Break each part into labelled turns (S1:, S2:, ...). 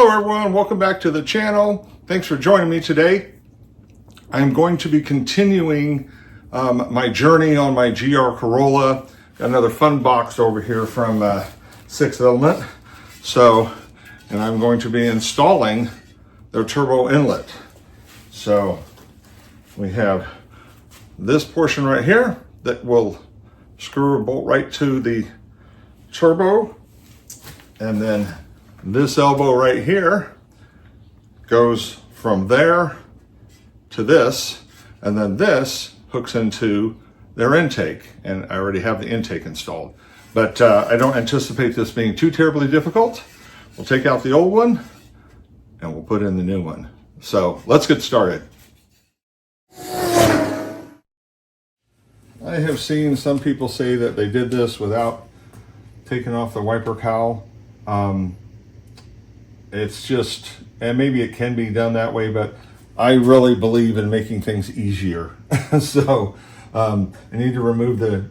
S1: Hello everyone, welcome back to the channel. Thanks for joining me today. I'm going to be continuing my journey on my GR Corolla. Got another fun box over here from SXTH Element. And I'm going to be installing their turbo inlet. So we have this portion right here that will screw a bolt right to the turbo, and then this elbow right here goes from there to this, and then this hooks into their intake, and I already have the intake installed. But I don't anticipate this being too terribly difficult. We'll take out the old one and we'll put in the new one. So let's get started. I have seen some people say that they did this without taking off the wiper cowl. It's just, and maybe it can be done that way, but I really believe in making things easier. So I need to remove the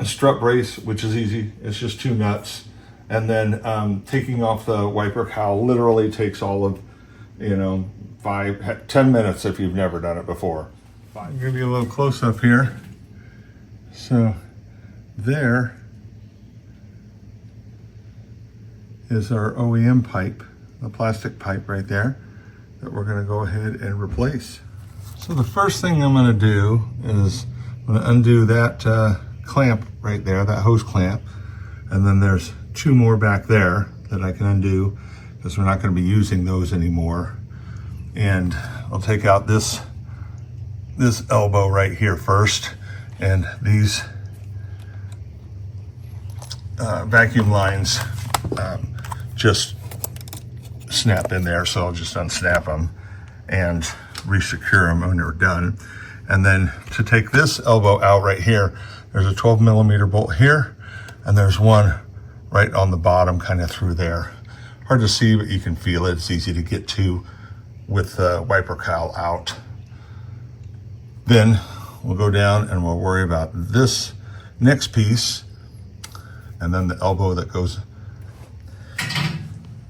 S1: strut brace, which is easy. It's just 2 nuts. And then taking off the wiper cowl literally takes all of, 10 minutes if you've never done it before. I'll give you a little close up here. So there is our OEM pipe, the plastic pipe right there that we're going to go ahead and replace. So the first thing I'm going to do is I'm going to undo that clamp right there, that hose clamp, and then there's 2 more back there that I can undo because we're not going to be using those anymore. And I'll take out this elbow right here first, and these vacuum lines just snap in there, so I'll just unsnap them and resecure them when they're done. And then to take this elbow out right here, there's a 12mm bolt here, and there's one right on the bottom, kind of through there. Hard to see, but you can feel it. It's easy to get to with the wiper cowl out. Then we'll go down and we'll worry about this next piece, and then the elbow that goes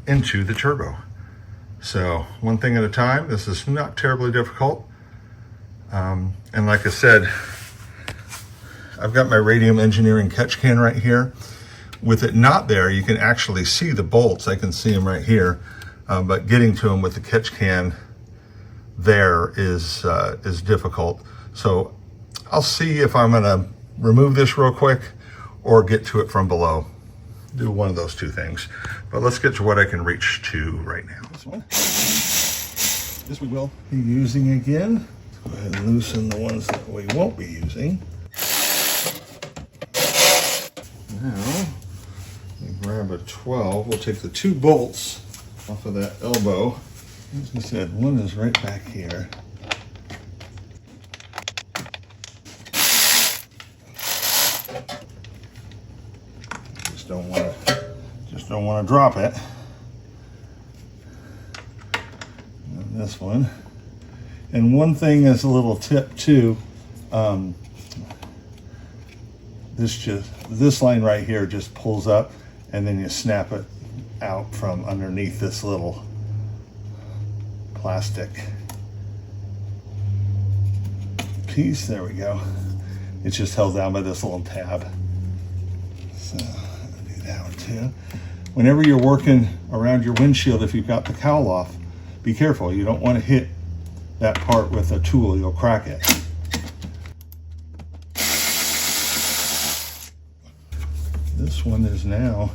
S1: into the turbo. So one thing at a time. This is not terribly difficult. And like I said, I've got my Radium Engineering catch can right here. With it not there, you can actually see the bolts. I can see them right here, but getting to them with the catch can there is difficult. So I'll see if I'm gonna remove this real quick or get to it from below. Do one of those 2 things. But let's get to what I can reach to right now. This we will be using again. Go ahead and loosen the ones that we won't be using. Now, we grab a 12. We'll take the 2 bolts off of that elbow. As I said, one is right back here. Just don't want to drop it. And this one. And one thing is a little tip too. This line right here just pulls up, and then you snap it out from underneath this little plastic piece. There we go. It's just held down by this little tab. So I'll do that one too. Whenever you're working around your windshield, if you've got the cowl off, be careful. You don't want to hit that part with a tool. You'll crack it. This one is now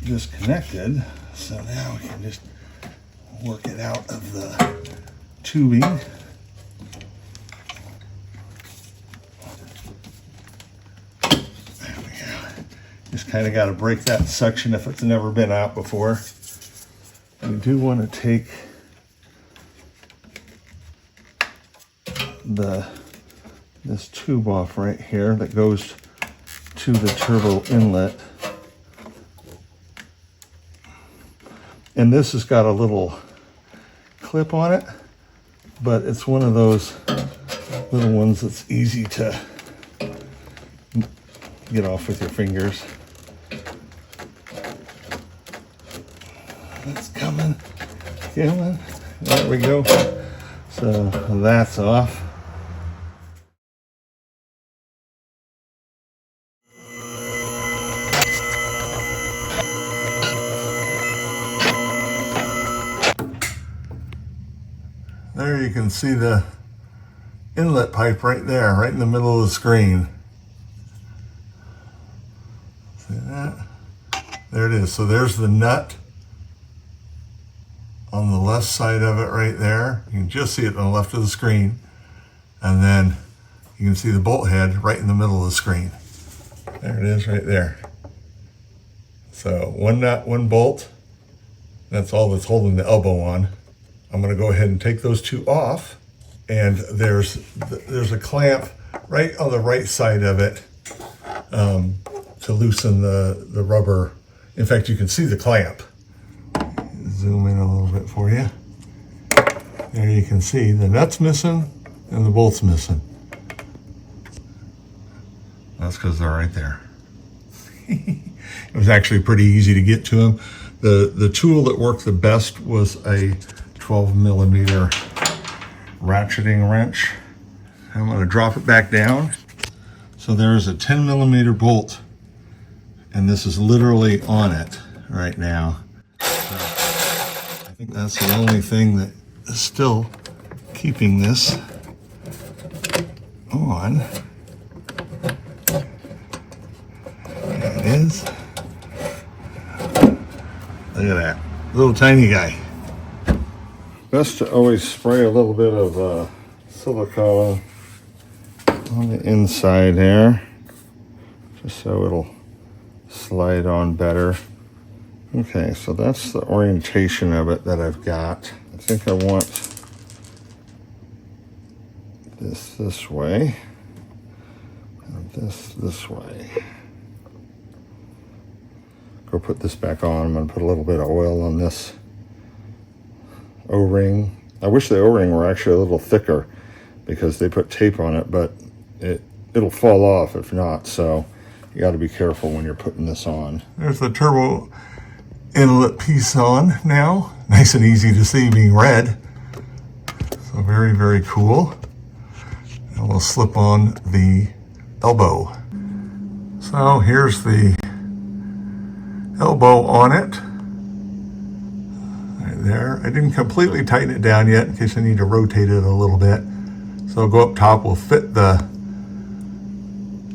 S1: disconnected, so now we can just work it out of the tubing. There we go. Just kind of got to break that suction if it's never been out before. We do want to take this tube off right here that goes to the turbo inlet. And this has got a little clip on it, but it's one of those little ones that's easy to get off with your fingers. It's coming. There we go. So that's off. There you can see the inlet pipe right there, right in the middle of the screen. See that? There it is. So there's the nut on the left side of it right there. You can just see it on the left of the screen. And then you can see the bolt head right in the middle of the screen. There it is right there. So one nut, one bolt. That's all that's holding the elbow on. I'm going to go ahead and take those two off. And there's a clamp right on the right side of it to loosen the rubber. In fact, you can see the clamp. Zoom in a little bit for you. There you can see the nut's missing and the bolt's missing. That's because they're right there. It was actually pretty easy to get to them. The tool that worked the best was a 12mm ratcheting wrench. I'm going to drop it back down. So there's a 10mm bolt, and this is literally on it right now. So I think that's the only thing that is still keeping this on. There it is. Look at that little tiny guy. Best to always spray a little bit of silicone on the inside there, just so it'll slide on better. Okay, so that's the orientation of it that I've got. I think I want this way, and this way. Go put this back on. I'm going to put a little bit of oil on this O-ring. I wish the O-ring were actually a little thicker because they put tape on it, but it'll fall off if not, so you got to be careful when you're putting this on. There's the turbo inlet piece on now. Nice and easy to see being red. So very, very cool. And we'll slip on the elbow. So here's the elbow on it. There. I didn't completely tighten it down yet in case I need to rotate it a little bit. So I'll go up top. We'll fit the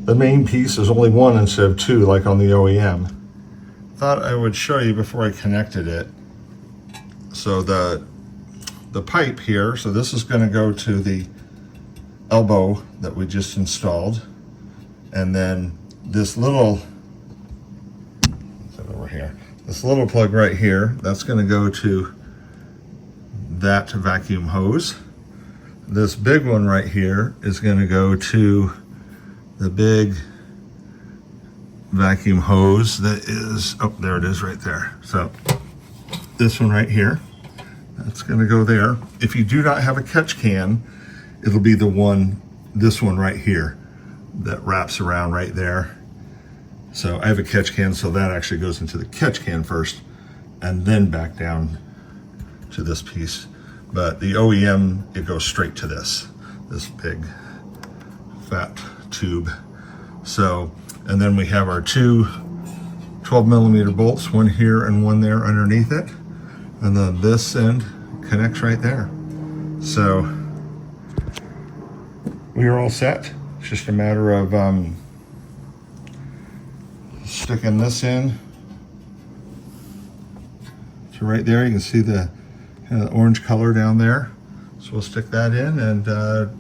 S1: main piece. There's only one instead of two like on the OEM. Thought I would show you before I connected it. So the pipe here, so this is going to go to the elbow that we just installed. And then this little, over here, this little plug right here, that's going to go to that vacuum hose. This big one right here is going to go to the big vacuum hose that is, oh, there it is right there. So this one right here, that's going to go there. If you do not have a catch can, it'll be the one, this one right here that wraps around right there. So I have a catch can, so that actually goes into the catch can first and then back down to this piece. But the OEM, it goes straight to this big fat tube. So, and then we have our two 12mm bolts, one here and one there underneath it. And then this end connects right there. So we are all set. It's just a matter of sticking this in to right there. You can see the kind of orange color down there. So we'll stick that in and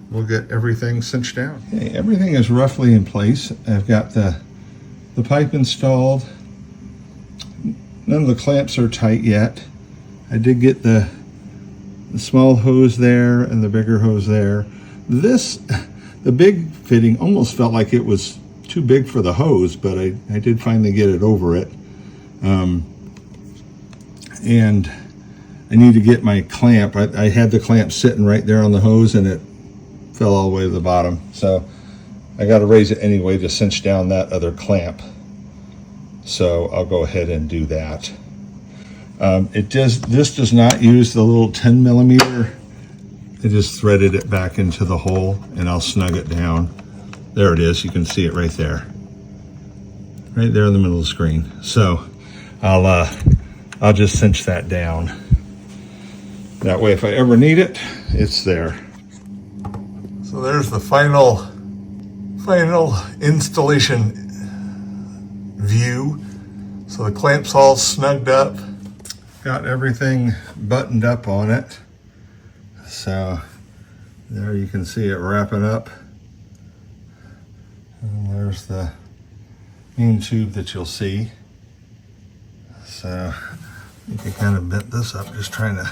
S1: we'll get everything cinched down. Okay, everything is roughly in place. I've got the pipe installed. None of the clamps are tight yet. I did get the small hose there and the bigger hose there. The big fitting almost felt like it was too big for the hose, but I did finally get it over it. And I need to get my clamp. I had the clamp sitting right there on the hose and it fell all the way to the bottom. So I got to raise it anyway to cinch down that other clamp. So I'll go ahead and do that. This does not use the little 10 millimeter. I just threaded it back into the hole, and I'll snug it down. There it is. You can see it right there. Right there in the middle of the screen. So I'll just cinch that down. That way, if I ever need it, it's there. So there's the final installation view. So the clamp's all snugged up. Got everything buttoned up on it. So there you can see it wrapping up. And there's the main tube that you'll see. So you can kind of bent this up, just trying to,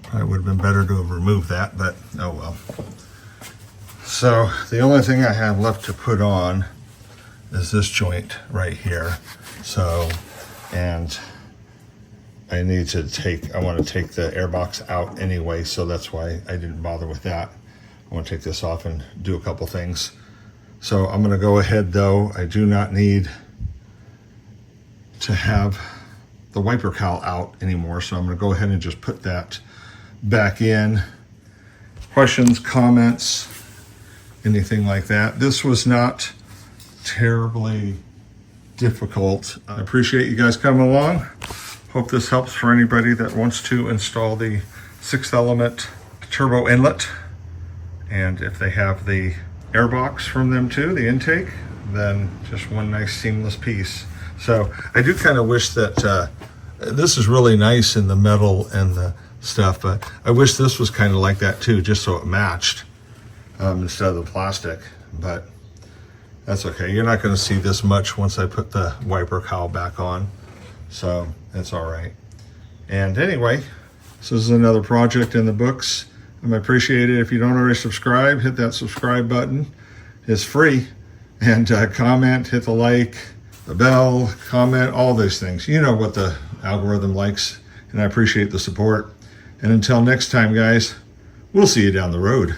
S1: probably would have been better to have removed that, but oh well. So the only thing I have left to put on is this joint right here. So, and I want to take the airbox out anyway, so that's why I didn't bother with that. I want to take this off and do a couple things. So I'm going to go ahead though. I do not need to have the wiper cowl out anymore, so I'm going to go ahead and just put that back in. Questions, comments, anything like that. This was not terribly difficult. I appreciate you guys coming along. Hope this helps for anybody that wants to install the 6th Element turbo inlet. And if they have the airbox from them too, the intake, then just one nice seamless piece. So I do kind of wish that this is really nice in the metal and the stuff, but I wish this was kind of like that too, just so it matched instead of the plastic. But that's okay. You're not going to see this much once I put the wiper cowl back on, so that's all right. And anyway, this is another project in the books. I appreciate it. If you don't already subscribe, hit that subscribe button. It's free. And comment, hit the like, the bell, comment, all those things. You know what the algorithm likes, and I appreciate the support. And until next time, guys, we'll see you down the road.